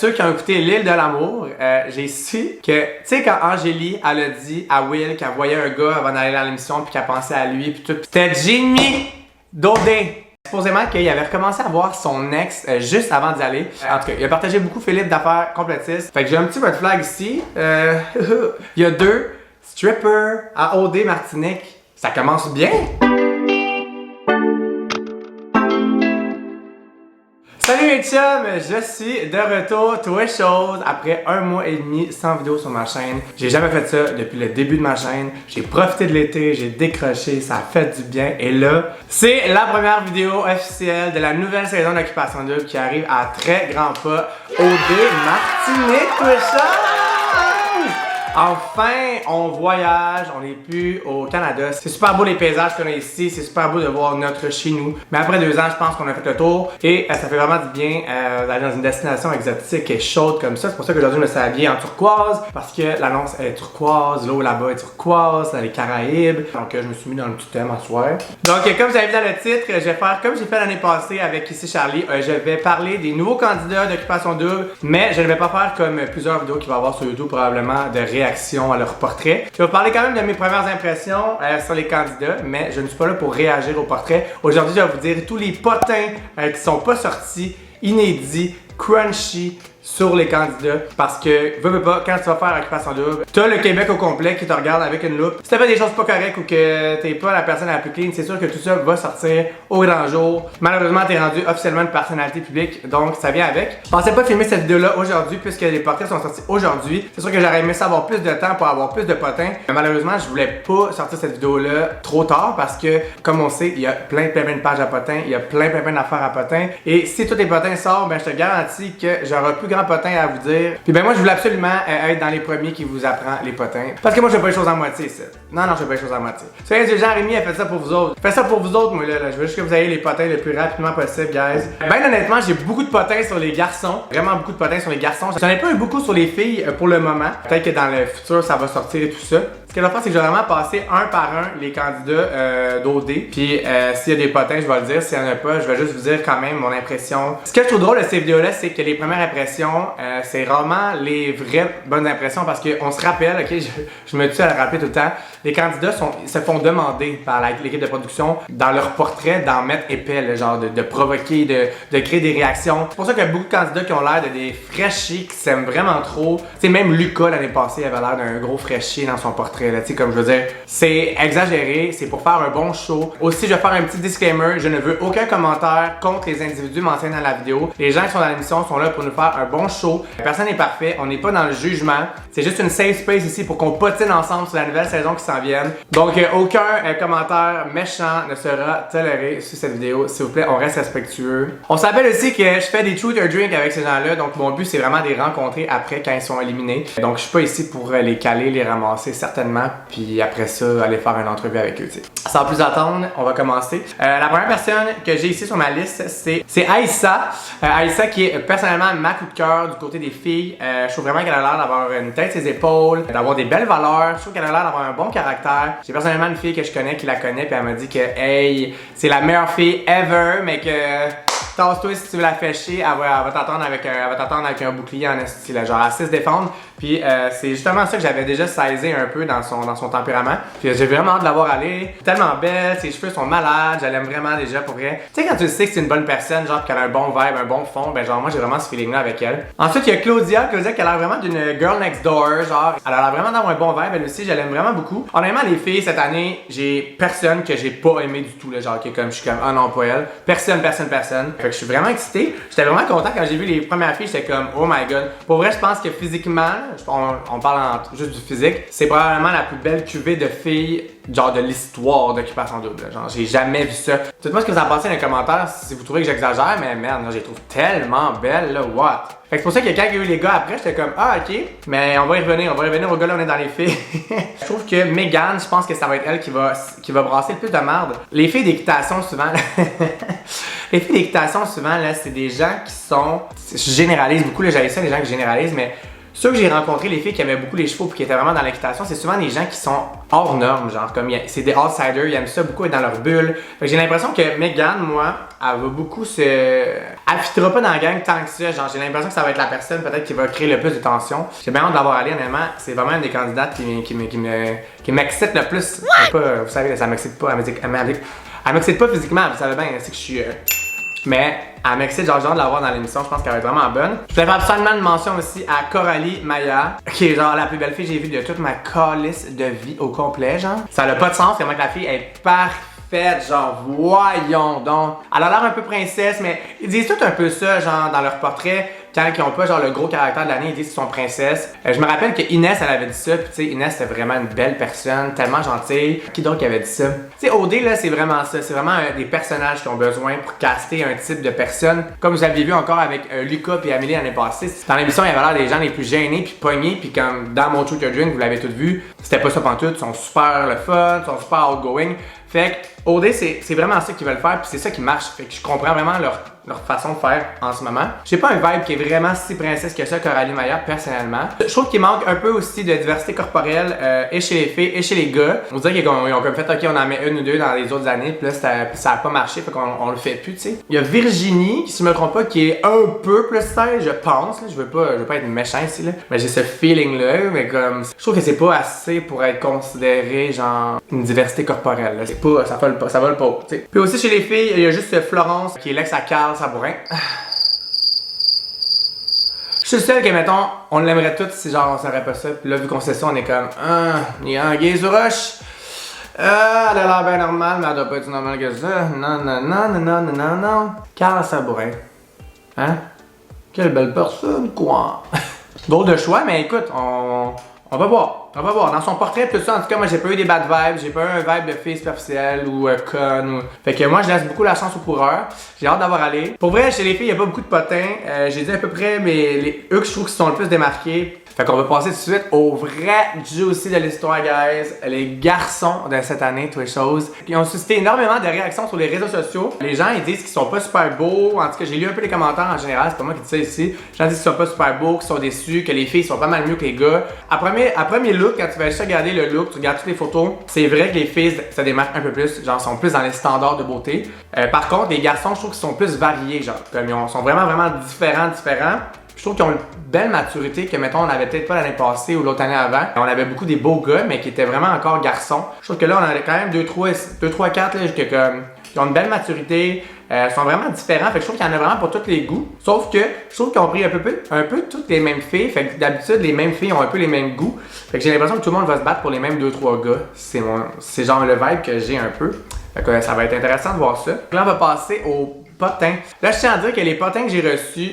ceux qui ont écouté L'île de l'amour, j'ai su que, tu sais, quand Angélie, elle a dit à Will qu'elle voyait un gars avant d'aller dans l'émission puis qu'elle pensait à lui puis tout, c'était Jimmy Daudin. Supposément qu'il avait recommencé à voir son ex juste avant d'y aller. En tout cas, il a partagé beaucoup Philippe d'affaires complotistes. Fait que j'ai un petit red flag ici. Il y a 2 strippers à OD Martinique. Ça commence bien. Salut mes chums, je suis de retour Twitch Shows après 1 mois et demi sans vidéo sur ma chaîne. J'ai jamais fait ça depuis le début de ma chaîne. J'ai profité de l'été, j'ai décroché, ça a fait du bien. Et là, c'est la première vidéo officielle de la nouvelle saison d'Occupation Double qui arrive à très grands pas. OD Martinique Twitch Shows! Enfin, on voyage, on n'est plus au Canada. C'est super beau les paysages qu'on a ici, c'est super beau de voir notre chez nous. Mais après 2 ans, je pense qu'on a fait le tour et ça fait vraiment du bien d'aller dans une destination exotique et chaude comme ça. C'est pour ça qu'aujourd'hui, je me suis habillé en turquoise parce que l'annonce est turquoise, l'eau là-bas est turquoise, dans les Caraïbes. Donc, je me suis mis dans le petit thème en soir. Donc, comme vous avez vu dans le titre, je vais faire comme j'ai fait l'année passée avec Ici Charlie. Je vais parler des nouveaux candidats d'Occupation Double, mais je ne vais pas faire comme plusieurs vidéos qu'il va y avoir sur YouTube probablement de réaction à leur portrait. Je vais vous parler quand même de mes premières impressions sur les candidats, mais je ne suis pas là pour réagir au portrait. Aujourd'hui, je vais vous dire tous les potins qui sont pas sortis, inédits, crunchy sur les candidats parce que, veux pas, quand tu vas faire Occupation Double, t'as le Québec au complet qui te regarde avec une loupe. Si t'as fait des choses pas correctes ou que t'es pas la personne la plus clean, c'est sûr que tout ça va sortir au grand jour. Malheureusement, t'es rendu officiellement une personnalité publique, donc ça vient avec. Je pensais pas filmer cette vidéo-là aujourd'hui puisque les portraits sont sortis aujourd'hui. C'est sûr que j'aurais aimé ça avoir plus de temps pour avoir plus de potins. Mais malheureusement, je voulais pas sortir cette vidéo-là trop tard parce que, comme on sait, il y a plein de pages à potins, il y a plein d'affaires à potins. Et si tous les potins sortent, ben je te garantis que j'aurai plus grand potin à vous dire. Puis ben moi je voulais absolument être dans les premiers qui vous apprend les potins. Parce que moi je fais pas les choses à moitié ici. Non, je fais pas les choses à moitié. Vous savez, Jean-Rémy a fait ça pour vous autres. Je fais ça pour vous autres, moi là. Je veux juste que vous ayez les potins le plus rapidement possible, guys. Ben honnêtement, j'ai beaucoup de potins sur les garçons. Vraiment beaucoup de potins sur les garçons. J'en ai pas eu beaucoup sur les filles pour le moment. Peut-être que dans le futur ça va sortir et tout ça. Ce que je vais faire, c'est que je vais vraiment passer un par un les candidats d'OD. Puis s'il y a des potins, je vais le dire. S'il y en a pas, je vais juste vous dire quand même mon impression. Ce que je trouve drôle de ces vidéos-là, c'est que les premières impressions, c'est rarement les vraies bonnes impressions parce qu'on se rappelle, ok, je me tue à le rappeler tout le temps, les candidats se font demander par l'équipe de production dans leur portrait d'en mettre épais, là, genre de provoquer, de créer des réactions. C'est pour ça qu'il y a beaucoup de candidats qui ont l'air de des fraîchis, qui s'aiment vraiment trop. Tu sais, même Lucas l'année passée avait l'air d'un gros fraîchier dans son portrait. Tu sais, comme je veux dire, c'est exagéré, c'est pour faire un bon show. Aussi, je vais faire un petit disclaimer, je ne veux aucun commentaire contre les individus mentionnés dans la vidéo. Les gens qui sont dans l'émission sont là pour nous faire un bon show. Personne n'est parfait, on n'est pas dans le jugement. C'est juste une safe space ici pour qu'on potine ensemble sur la nouvelle saison qui s'en vient. Donc, aucun commentaire méchant ne sera toléré sur cette vidéo. S'il vous plaît, on reste respectueux. On s'appelle aussi que je fais des truth or drink avec ces gens-là. Donc, mon but, c'est vraiment de les rencontrer après quand ils sont éliminés. Donc, je suis pas ici pour les caler, les ramasser, certainement. Puis après ça, aller faire une entrevue avec eux. T'sais. Sans plus attendre, on va commencer. La première personne que j'ai ici sur ma liste, c'est Aïssa. Aïssa qui est personnellement ma coup de cœur du côté des filles. Je trouve vraiment qu'elle a l'air d'avoir une tête ses épaules, d'avoir des belles valeurs. Je trouve qu'elle a l'air d'avoir un bon caractère. J'ai personnellement une fille que je connais qui la connaît puis elle m'a dit que hey, c'est la meilleure fille ever, mais que tasse-toi si tu veux la faire chier, elle va t'attendre avec un bouclier en esti, là, genre elle sait se défendre. Puis c'est justement ça que j'avais déjà saisi un peu dans son tempérament. Puis j'ai vraiment hâte de la voir aller. Tellement belle, ses cheveux sont malades, je l'aime vraiment déjà pour vrai. Tu sais quand tu sais que c'est une bonne personne, genre qu'elle a un bon vibe, un bon fond, ben genre moi j'ai vraiment ce feeling là avec elle. Ensuite il y a Claudia qui a l'air vraiment d'une girl next door, genre elle a l'air vraiment d'avoir un bon vibe, elle aussi, je l'aime vraiment beaucoup. Honnêtement les filles cette année, j'ai personne que j'ai pas aimé du tout, là, genre qui est comme je suis comme ah non pas elle. Personne. Fait que je suis vraiment excité. J'étais vraiment content quand j'ai vu les premières filles, j'étais comme oh my god. Pour vrai je pense que physiquement, on parle juste du physique, c'est probablement la plus belle cuvée de filles genre de l'histoire d'Occupation Double. Genre j'ai jamais vu ça. Dites-moi ce que vous en pensez dans les commentaires si vous trouvez que j'exagère, mais merde, je les trouve tellement belles là, what? Fait que c'est pour ça que quand il y a eu les gars après, j'étais comme ah ok, mais on va y revenir au gars là, on est dans les filles. Je trouve que Megan, je pense que ça va être elle qui va brasser le plus de merde. Les filles d'équitation souvent les filles d'équitation souvent là, c'est des gens qui sont, je généralise beaucoup là, j'avais ça les gens qui généralisent, mais ceux que j'ai rencontrés, les filles qui aimaient beaucoup les chevaux et qui étaient vraiment dans l'équitation, c'est souvent des gens qui sont hors normes, genre comme c'est des outsiders, ils aiment ça beaucoup être dans leur bulle. J'ai l'impression que Megan, moi, elle va beaucoup elle elle fitera pas dans la gang tant que ça. Genre, j'ai l'impression que ça va être la personne peut-être qui va créer le plus de tension. J'ai bien hâte d'avoir allé, honnêtement. C'est vraiment une des candidates qui m'excite le plus. Pas, vous savez, ça m'excite pas. Elle m'excite pas physiquement, vous savez bien, c'est que je suis. Mais elle m'excite, genre de l'avoir dans l'émission, je pense qu'elle va être vraiment bonne. Je voulais faire absolument une mention aussi à Coralie Maya, qui est genre la plus belle fille que j'ai vue de toute ma calice de vie au complet, genre. Ça n'a pas de sens, comment que la fille est parfaite, genre voyons donc. Elle a l'air un peu princesse, mais ils disent tout un peu ça, genre dans leur portrait. Quand ils ont pas genre le gros caractère de l'année, ils disent qu'ils sont princesses. Je me rappelle que Inès, elle avait dit ça, puis tu sais, Inès c'était vraiment une belle personne, tellement gentille. Qui donc avait dit ça? Tu sais, OD là, c'est vraiment ça, c'est vraiment des personnages qui ont besoin pour caster un type de personne. Comme vous aviez vu encore avec Lucas et Amélie l'année passée, dans l'émission, il y avait l'air des gens les plus gênés puis pognés, puis comme dans mon Truth or Drink, vous l'avez tous vu, c'était pas ça pantoute, ils sont super le fun, ils sont super outgoing. Fait que OD, c'est vraiment ça qu'ils veulent faire, puis c'est ça qui marche. Fait que je comprends vraiment leur façon de faire en ce moment. J'ai pas un vibe qui est vraiment si princesse que ça, Coralie Maya, personnellement. Je trouve qu'il manque un peu aussi de diversité corporelle et chez les filles et chez les gars. On dirait qu'ils ont comme fait, ok, on en met une ou deux dans les autres années, puis là, ça a pas marché, fait qu'on le fait plus, tu sais. Il y a Virginie, qui, si je me trompe pas, qui est un peu plus taille, je pense. Là. Je veux pas être méchant ici, là. Mais j'ai ce feeling-là, mais comme, je trouve que c'est pas assez pour être considéré, genre, une diversité corporelle. Là. C'est pas, ça vole pas, tu sais. Puis aussi, chez les filles, il y a juste Florence, qui est l'ex à Carl Sabourin. Je suis le seul que, mettons, on l'aimerait tous si genre on saurait pas ça. Puis là, vu qu'on sait ça, on est comme, il y a un gay sur roche. Elle a l'air bien normale, mais elle doit pas être normale que ça. Non. Carl Sabourin. Hein? Quelle belle personne, quoi. Drôle de choix, mais écoute, on va voir. On va voir. Dans son portrait, tout ça, en tout cas, moi, j'ai pas eu des bad vibes. J'ai pas eu un vibe de fille superficielle ou con. Fait que moi, je laisse beaucoup la chance aux coureurs. J'ai hâte d'avoir allé. Pour vrai, chez les filles, il y a pas beaucoup de potins. J'ai dit à peu près, mais eux que je trouve qui sont le plus démarqués. Fait qu'on va passer tout de suite au vrai juicy de l'histoire, guys. Les garçons de cette année, toutes les choses. Ils ont suscité énormément de réactions sur les réseaux sociaux. Les gens, ils disent qu'ils sont pas super beaux. En tout cas, j'ai lu un peu les commentaires en général. C'est pas moi qui dis ça ici. Les gens disent qu'ils sont pas super beaux, qu'ils sont déçus, que les filles sont pas mal mieux que les gars. À premier look, quand tu vas juste regarder le look, tu regardes toutes les photos, c'est vrai que les filles se démarquent un peu plus. Genre, sont plus dans les standards de beauté. Par contre, les garçons, je trouve qu'ils sont plus variés. Genre, comme ils sont vraiment différents. Je trouve qu'ils ont une belle maturité que, mettons, on avait peut-être pas l'année passée ou l'autre année avant. On avait beaucoup des beaux gars, mais qui étaient vraiment encore garçons. Je trouve que là, on avait quand même 2, 3, 4 là, qui ont une belle maturité, sont vraiment différents. Fait que je trouve qu'il y en a vraiment pour tous les goûts. Sauf que je trouve qu'ils ont pris un peu toutes les mêmes filles. Fait que d'habitude, les mêmes filles ont un peu les mêmêmes goûts. Fait que j'ai l'impression que tout le monde va se battre pour les mêmes 2-3 gars. C'est genre le vibe que j'ai un peu. Fait que ça va être intéressant de voir ça. Là, on va passer au potins. Là, je tiens à dire que les potins que j'ai reçus,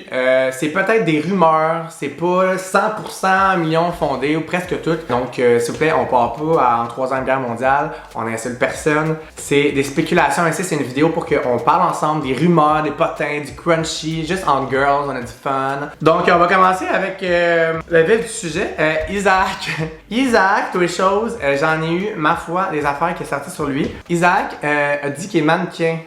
c'est peut-être des rumeurs, c'est pas 100% millions fondés ou presque toutes. Donc, s'il vous plaît, on part pas en 3e guerre mondiale, on insulte personne. C'est des spéculations ici, c'est une vidéo pour qu'on parle ensemble des rumeurs, des potins, du crunchy, juste en girls, on a du fun. Donc, on va commencer avec le vif du sujet. Isaac. Isaac, toutes les choses, j'en ai eu, ma foi, des affaires qui sont sorties sur lui. Isaac a dit qu'il est mannequin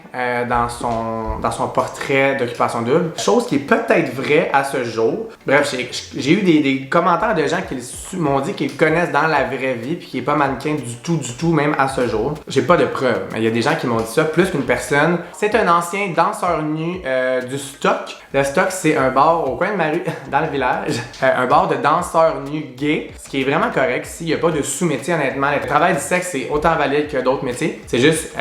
dans son portrait d'Occupation Double. Chose qui est peut-être vraie à ce jour. Bref, j'ai eu des commentaires de gens qui m'ont dit qu'ils le connaissent dans la vraie vie puis qu'il est pas mannequin du tout, même à ce jour. J'ai pas de preuves, mais il y a des gens qui m'ont dit ça, plus qu'une personne. C'est un ancien danseur nu du Stock. Le Stock, c'est un bar au coin de ma rue, dans le village. Un bar de danseurs nus gays, ce qui est vraiment correct. S'il n'y a pas de sous-métier, honnêtement, le travail du sexe, c'est autant valide que d'autres métiers. C'est juste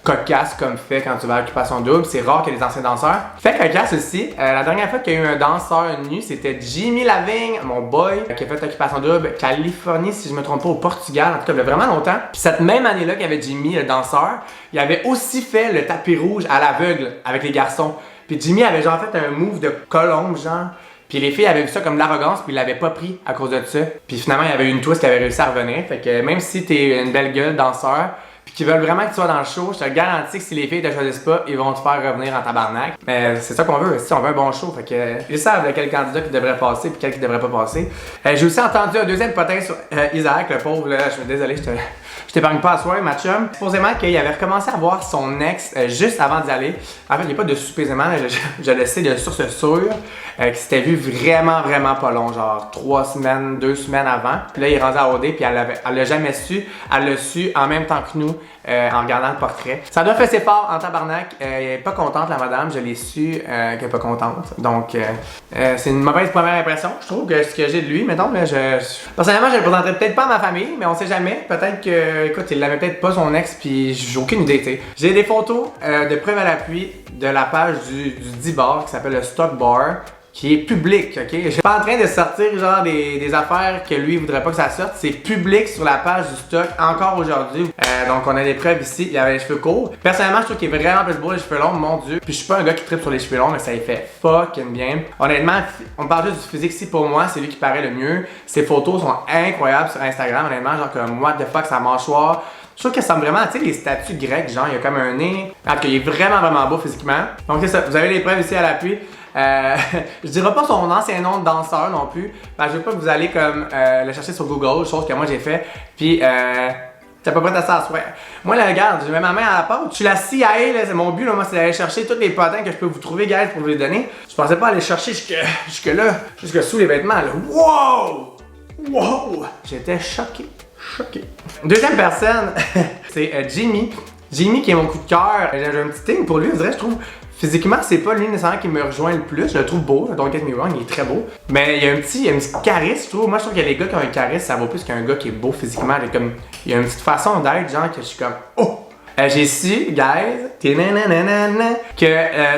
cocasse comme fait quand tu vas à Occupation Double. C'est rare qu'il y ait des anciens danseurs. Fait cocasse aussi. La dernière fois qu'il y a eu un danseur nu, c'était Jimmy Lavigne, mon boy, qui a fait Occupation Double, Californie, si je me trompe pas, au Portugal. En tout cas, il y a vraiment longtemps. Puis cette même année-là qu'il y avait Jimmy, le danseur, il avait aussi fait le tapis rouge à l'aveugle avec les garçons. Puis Jimmy avait genre fait un move de colombe, genre. Puis les filles avaient vu ça comme de l'arrogance, puis ils l'avaient pas pris à cause de ça. Puis finalement, il y avait eu une twist qui avait réussi à revenir. Fait que même si t'es une belle gueule danseur, puis qu'ils veulent vraiment que tu sois dans le show, je te garantis que si les filles te choisissent pas, ils vont te faire revenir en tabarnak. Mais c'est ça qu'on veut, si on veut un bon show. Fait que ils savent quel candidat qui devrait passer puis quel qui devrait pas passer. J'ai aussi entendu un deuxième potin sur Isaac, le pauvre, là, je suis désolé, je t'épargne pas à soir, ma chum. Supposément qu'il avait recommencé à voir son ex juste avant d'y aller. En fait, il n'y a pas de supposément, je le sais de source sûre, qu'il s'était vu vraiment pas long, genre 3 semaines, 2 semaines avant. Puis là, il est rendu à OD, puis elle l'a jamais su. Elle l'a su en même temps que nous. en regardant le portrait. Ça doit faire ses fort en tabarnak. Elle est pas contente, la madame, je l'ai su qu'elle est pas contente. Donc, c'est une mauvaise première impression, je trouve, que ce que j'ai de lui. Mettons, là, personnellement, je le présenterais peut-être pas à ma famille, mais on sait jamais. Peut-être que, écoute, il l'avait peut-être pas son ex, puis j'ai aucune idée, tu sais. J'ai des photos de preuve à l'appui de la page du D-Bar qui s'appelle le Stock Bar, qui est public, ok? Je suis pas en train de sortir genre des affaires que lui voudrait pas que ça sorte. C'est public sur la page du stock encore aujourd'hui. Donc on a des preuves ici. Il avait les cheveux courts. Personnellement, je trouve qu'il est vraiment plus beau les cheveux longs, mon dieu. Puis je suis pas un gars qui tripe sur les cheveux longs, mais ça y fait fucking bien. Honnêtement, on parle juste du physique ici pour moi, c'est lui qui paraît le mieux. Ses photos sont incroyables sur Instagram, honnêtement, genre comme what the fuck, sa mâchoire. Je trouve que ça ressemble vraiment, tu sais, les statues grecques, genre, il y a comme un nez. Alors qu'il est vraiment beau physiquement. Donc c'est ça, vous avez les preuves ici à l'appui. Je dirais pas son ancien nom de danseur non plus. Je veux pas que vous allez comme le chercher sur Google, chose que moi j'ai fait. Puis t'es pas prêt à ça à souhait. Moi là, regarde, je mets ma main à la porte. Je suis la CIA, là, c'est mon but là, moi c'est d'aller chercher tous les potins que je peux vous trouver, guys, pour vous les donner. Je pensais pas aller chercher jusque là, jusque sous les vêtements là. Wow! Wow! J'étais choqué. Deuxième personne, c'est Jimmy. Jimmy qui est mon coup de cœur. J'ai un petit thing pour lui, je trouve. Physiquement, c'est pas lui nécessairement qui me rejoint le plus. Je le trouve beau, don't get me wrong, il est très beau. Mais il y a un petit charisme, je trouve. Moi, je trouve que les gars qui ont un charisme, ça vaut plus qu'un gars qui est beau physiquement. Il y a une petite façon d'être, genre, que je suis comme oh! J'ai su, guys, que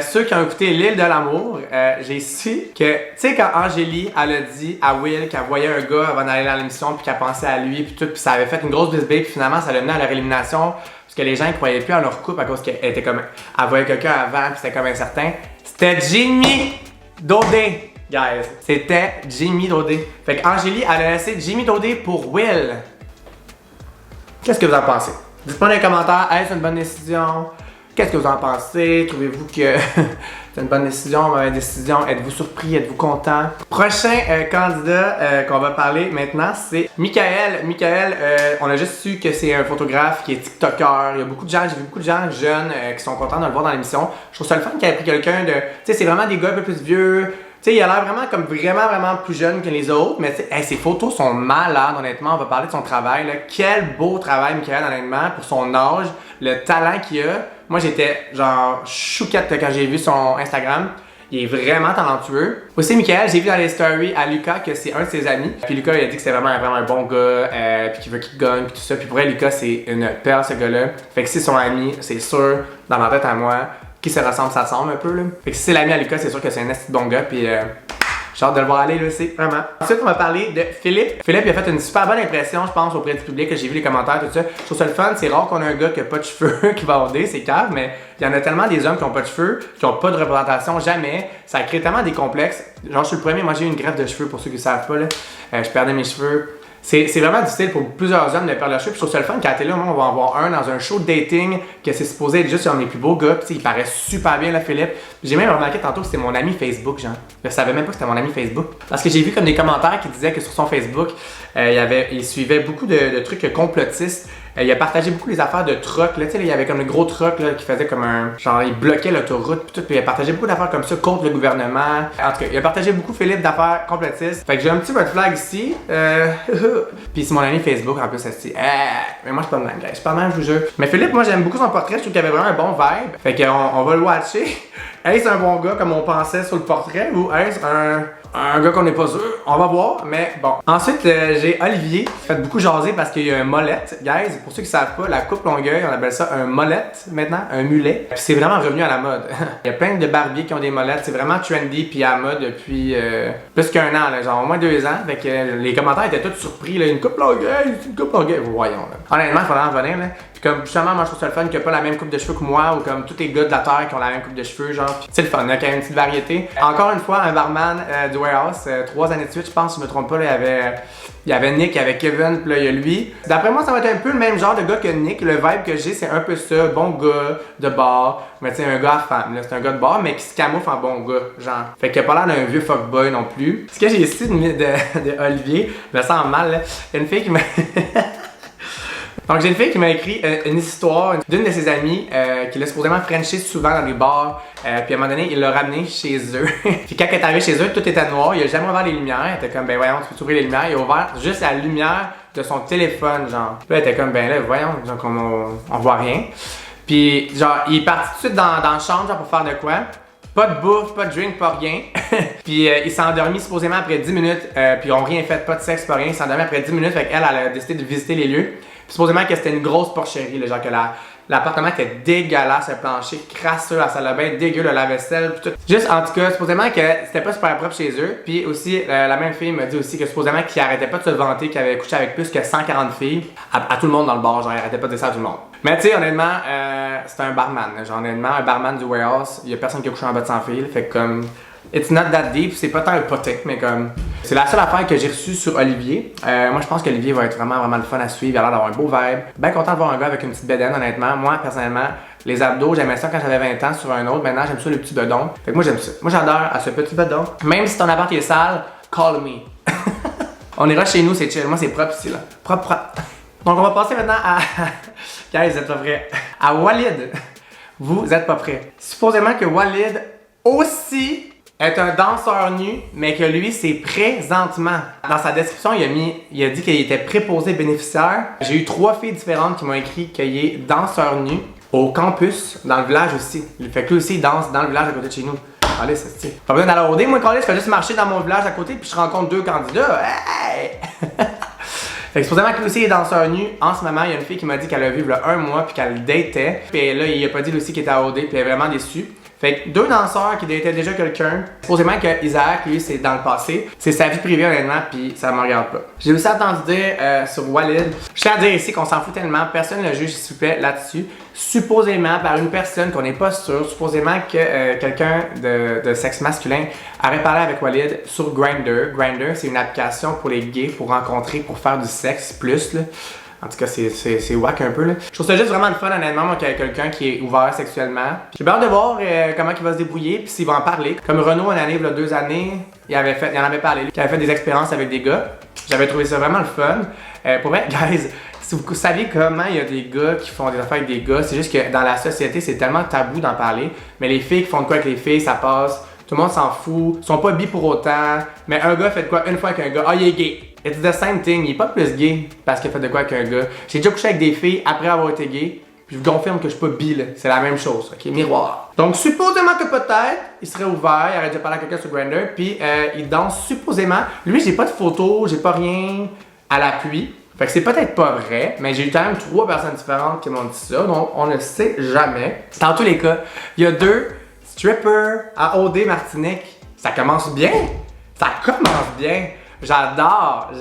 ceux qui ont écouté L'île de l'amour, j'ai su que, tu sais, quand Angélie, elle a dit à Will qu'elle voyait un gars avant d'aller dans l'émission, puis qu'elle pensait à lui, puis tout, puis ça avait fait une grosse bisbille, puis finalement, ça l'a mené à leur élimination. Parce que les gens ne croyaient plus à leur couple à cause qu'elle était comme. Elle voyait quelqu'un avant, puis c'était comme incertain. C'était Jimmy Daudet, guys. C'était Jimmy Daudet. Fait qu'Angélie, elle a laissé Jimmy Daudet pour Will. Qu'est-ce que vous en pensez? Dites-moi dans les commentaires, est-ce une bonne décision? Qu'est-ce que vous en pensez? Trouvez-vous que c'est une bonne décision, mauvaise décision? Êtes-vous surpris? Êtes-vous content? Prochain candidat qu'on va parler maintenant, c'est Michael. Michael, on a juste su que c'est un photographe qui est TikToker. Il y a beaucoup de gens, j'ai vu beaucoup de gens jeunes qui sont contents de le voir dans l'émission. Je trouve ça le fun qu'il ait pris quelqu'un de. Tu sais, c'est vraiment des gars un peu plus vieux. Tu sais, il a l'air vraiment comme vraiment plus jeune que les autres, mais ses photos sont malades, honnêtement. On va parler de son travail, là. Quel beau travail, Michael, honnêtement, pour son âge, le talent qu'il a. Moi, j'étais genre chouquette quand j'ai vu son Instagram. Il est vraiment talentueux. Aussi, Michael, j'ai vu dans les stories à Lucas que c'est un de ses amis. Puis Lucas, il a dit que c'est vraiment un bon gars, puis qu'il veut qu'il gagne, puis tout ça. Puis pour elle, Lucas, c'est une perle, ce gars-là. Fait que c'est son ami, c'est sûr, dans ma tête à moi. Qui se ressemble, ça semble un peu là. Fait que si c'est l'ami à Lucas, c'est sûr que c'est un esti bon gars, puis j'ai hâte de le voir aller là aussi, vraiment. Ensuite, on va parler de Philippe. Philippe, il a fait une super bonne impression, je pense, auprès du public, que j'ai vu les commentaires, tout ça. Je trouve ça le fun, c'est rare qu'on a un gars qui a pas de cheveux, qui va aborder, c'est calme, mais il y en a tellement des hommes qui ont pas de cheveux, qui ont pas de représentation, jamais. Ça crée tellement des complexes. Genre, je suis le premier, moi j'ai eu une greffe de cheveux, pour ceux qui ne savent pas, là. Je perdais mes cheveux. C'est vraiment difficile pour plusieurs hommes de perdre leurs cheveux. Puis je trouve ça le fun qu'à la télé, on va en voir un dans un show de dating que c'est supposé être juste un des plus beaux gars. Puis il paraît super bien là, Philippe. J'ai même remarqué tantôt que c'était mon ami Facebook, genre. Je savais même pas que c'était mon ami Facebook. Parce que j'ai vu comme des commentaires qui disaient que sur son Facebook, il suivait beaucoup de trucs complotistes. Il a partagé beaucoup les affaires de trucks, là, tu sais, il y avait comme le gros truck là, qui faisait comme un. Genre, il bloquait l'autoroute, puis tout, puis il a partagé beaucoup d'affaires comme ça contre le gouvernement. En tout cas, il a partagé beaucoup, Philippe, d'affaires complotistes. Fait que j'ai un petit red flag ici. Puis c'est mon ami Facebook, en plus, elle se dit, mais moi, je suis pas de même, gars, je suis pas de même, je vous jure. Mais Philippe, moi, j'aime beaucoup son portrait, je trouve qu'il avait vraiment un bon vibe. Fait qu'on va le watcher. Est-ce un bon gars comme on pensait sur le portrait, ou est-ce un gars qu'on n'est pas sûr? On va voir, mais bon. Ensuite, j'ai Olivier, qui fait beaucoup jaser parce qu'il y a un molette. Guys, pour ceux qui savent pas, la coupe Longueuil, on appelle ça un molette maintenant, un mulet. Puis c'est vraiment revenu à la mode. Il y a plein de barbiers qui ont des molettes, c'est vraiment trendy puis à la mode depuis plus qu'un an, là, genre au moins 2 ans. Fait que les commentaires étaient tous surpris, là, une coupe Longueuil, une coupe Longueuil. Voyons, là. Honnêtement, il faudrait en revenir, là. Puis comme justement, moi je trouve ça le fun qu'il n'y a pas la même coupe de cheveux que moi, ou comme tous les gars de la terre qui ont la même coupe de cheveux, genre. Puis c'est le fun, il y a quand même une petite variété. Encore une fois, un barman du Warehouse, 3 années de suite, je pense, si je me trompe pas, là, il y avait Nick, il y avait Kevin, puis là il y a lui. D'après moi, ça va être un peu le même genre de gars que Nick. Le vibe que j'ai, c'est un peu ça, bon gars de bar, mais tu sais, un gars à femme, là. C'est un gars de bar, mais qui se camoufle en bon gars, genre. Fait qu'il a pas l'air d'un vieux fuckboy non plus. Ce que j'ai ici de Olivier, je me sens mal, là. Il y a une fille qui m'a. Donc j'ai une fille qui m'a écrit une histoire d'une de ses amies qui l'a supposément frenché souvent dans des bars. Puis à un moment donné, il l'a ramené chez eux. Puis quand elle est arrivée chez eux, tout était noir. Il a jamais ouvert les lumières. Elle était comme, ben voyons, tu peux ouvrir les lumières. Il a ouvert juste la lumière de son téléphone, genre. Puis là, elle était comme, ben là, voyons, genre, on voit rien. Puis genre, il est parti tout de suite dans la chambre, genre, pour faire de quoi. Pas de bouffe, pas de drink, pas rien. Puis il s'est endormi supposément après 10 minutes. Puis ils ont rien fait, pas de sexe, pas rien. Il s'est endormi après 10 minutes. Fait qu'elle, elle a décidé de visiter les lieux. Puis supposément que c'était une grosse porcherie, là, genre que l'appartement était dégueulasse, le plancher crasseux, la salle de bain dégueu, le lave-vaisselle, pis tout. Juste en tout cas, supposément que c'était pas super propre chez eux. Puis aussi, la même fille m'a dit aussi que supposément qu'il arrêtait pas de se vanter qu'il avait couché avec plus que 140 filles à tout le monde dans le bar, genre il arrêtait pas de dire ça à tout le monde. Mais tu sais, honnêtement, c'était un barman. Genre honnêtement, un barman du warehouse, il y a personne qui a couché en bas de 100 filles. Fait que comme, it's not that deep, c'est pas tant un poté, mais comme, c'est la seule affaire que j'ai reçue sur Olivier. Moi, je pense qu'Olivier va être vraiment le fun à suivre. Il a l'air d'avoir un beau vibe. Bien content de voir un gars avec une petite bédaine, honnêtement. Moi, personnellement, les abdos, j'aimais ça quand j'avais 20 ans sur un autre. Maintenant, j'aime ça le petit bedon. Fait que moi, j'aime ça. Moi, j'adore à ce petit bedon. Même si ton appart est sale, call me. On ira chez nous, c'est chill. Moi, c'est propre ici, là. Propre. Donc, on va passer maintenant à. Guys, vous êtes pas prêts? À Walid. Vous êtes pas prêts. Supposément que Walid aussi est un danseur nu, mais que lui, c'est présentement. Dans sa description, il a dit qu'il était préposé bénéficiaire. J'ai eu 3 filles différentes qui m'ont écrit qu'il est danseur nu au campus, dans le village aussi. Fait que lui aussi, il danse dans le village à côté de chez nous. Allez, c'est pas besoin d'aller au dé. Moi, quand je fais juste marcher dans mon village à côté, puis je rencontre 2 candidats. Hey! Fait que supposément que lui aussi est danseur nu. En ce moment, il y a une fille qui m'a dit qu'elle a vu il y a 1 mois puis qu'elle datait. Puis là, il a pas dit lui aussi qu'il était à OD, puis elle est vraiment déçue. Fait que 2 danseurs qui dataient déjà quelqu'un. Supposément que Isaac, lui, c'est dans le passé. C'est sa vie privée, honnêtement, puis ça me regarde pas. J'ai aussi entendu dire sur Walid. Je tiens à dire ici qu'on s'en fout tellement. Personne ne juge, s'il vous plaît, là-dessus. Supposément par une personne qu'on n'est pas sûr, supposément que quelqu'un de sexe masculin aurait parlé avec Walid sur Grindr. Grindr, c'est une application pour les gays pour rencontrer, pour faire du sexe plus, là. En tout cas, c'est wack un peu, là. Je trouve ça juste vraiment le fun, honnêtement, moi, qu'il y a quelqu'un qui est ouvert sexuellement. J'ai hâte de voir comment il va se débrouiller, puis s'il va en parler. Comme Renaud, une année, il y a 2 années, il en avait parlé, il avait fait des expériences avec des gars. J'avais trouvé ça vraiment le fun. Pour vrai, guys, si vous saviez comment il y a des gars qui font des affaires avec des gars, c'est juste que dans la société, c'est tellement tabou d'en parler. Mais les filles qui font de quoi avec les filles, ça passe. Tout le monde s'en fout. Ils sont pas bi pour autant. Mais un gars fait de quoi une fois avec un gars? Ah, il est gay. It's the same thing. Il est pas plus gay parce qu'il a fait de quoi avec un gars. J'ai déjà couché avec des filles après avoir été gay. Puis je vous confirme que je suis pas bi, là. C'est la même chose. Ok, miroir. Donc, supposément que peut-être, il serait ouvert. Il aurait déjà parlé à quelqu'un sur Grindr. Puis il danse supposément. Lui, j'ai pas de photos, j'ai pas rien à l'appui. Fait que c'est peut-être pas vrai, mais j'ai eu quand même 3 personnes différentes qui m'ont dit ça, donc on ne sait jamais. Dans tous les cas, il y a 2 strippers à OD Martinique. Ça commence bien! Ça commence bien! J'adore!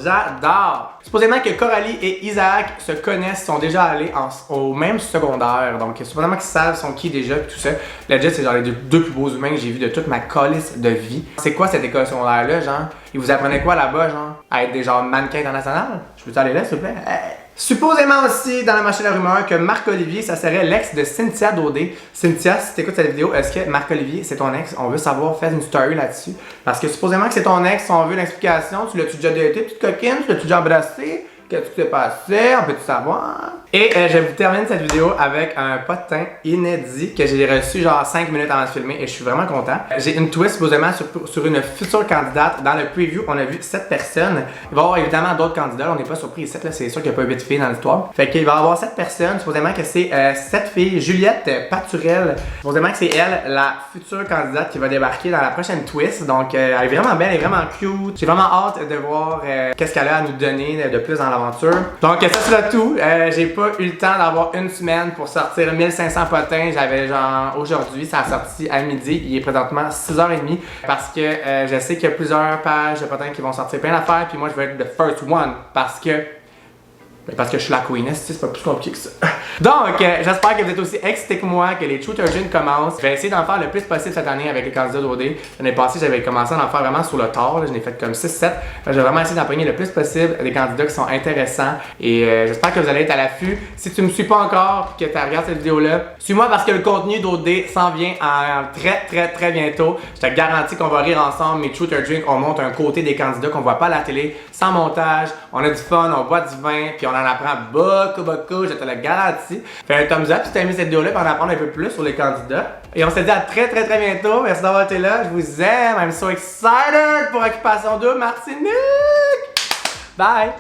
Supposément que Coralie et Isaac se connaissent, sont déjà allés au même secondaire. Donc, supposément qu'ils savent sont qui déjà, puis tout ça. Legit, c'est genre les 2 plus beaux humains que j'ai vus de toute ma calice de vie. C'est quoi cette école secondaire-là, genre? Ils vous apprenaient quoi là-bas, genre? À être des genre mannequins internationaux? Je peux aller là, s'il vous plaît? Hey. Supposément aussi, dans la machine à rumeurs, que Marc-Olivier, ça serait l'ex de Cynthia Daudé. Cynthia, si t'écoutes cette vidéo, est-ce que Marc-Olivier, c'est ton ex? On veut savoir, fais une story là-dessus. Parce que supposément que c'est ton ex, on veut l'explication. Tu l'as-tu déjà daté, petite coquine? Tu l'as-tu déjà embrassé? Qu'est-ce qui s'est passé? On peut-tu savoir? Et je vous termine cette vidéo avec un potin inédit que j'ai reçu genre 5 minutes avant de filmer et je suis vraiment content. J'ai une twist supposément sur une future candidate. Dans le preview, on a vu 7 personnes. Il va y avoir évidemment d'autres candidats. On n'est pas surpris. 7 là, c'est sûr qu'il n'y a pas 8 filles dans l'histoire. Fait qu'il va y avoir 7 personnes. Supposément que c'est 7 filles. Juliette Paturel. Supposément que c'est elle, la future candidate qui va débarquer dans la prochaine twist. Donc elle est vraiment belle, elle est vraiment cute. J'ai vraiment hâte de voir qu'est-ce qu'elle a à nous donner de plus dans l'aventure. Donc ça sera tout. J'ai pas eu le temps d'avoir une semaine pour sortir 1500 potins. J'avais genre aujourd'hui, ça a sorti à midi. Il est présentement 6h30 parce que je sais qu'il y a plusieurs pages de potins qui vont sortir plein d'affaires. Puis moi, je vais être the first one parce que je suis la queen, c'est pas plus compliqué que ça. Donc, j'espère que vous êtes aussi excités que moi, que les Truth or Drink commencent. Je vais essayer d'en faire le plus possible cette année avec les candidats d'OD. L'année passée, j'avais commencé à en faire vraiment sur le tard. Je n'ai fait comme 6-7. Je vais vraiment essayer d'en prendre le plus possible des candidats qui sont intéressants. Et j'espère que vous allez être à l'affût. Si tu me suis pas encore et que tu regardes cette vidéo-là, suis-moi parce que le contenu d'OD s'en vient très bientôt. Je te garantis qu'on va rire ensemble. Mes Truth or Drink, on monte un côté des candidats qu'on voit pas à la télé, sans montage. On a du fun, on boit du vin, puis on en apprend beaucoup, je te le garantis. Fais un thumbs up si t'as aimé cette vidéo-là pour en apprendre un peu plus sur les candidats. Et on se dit à très bientôt. Merci d'avoir été là. Je vous aime. I'm so excited pour Occupation Double Martinique. Bye!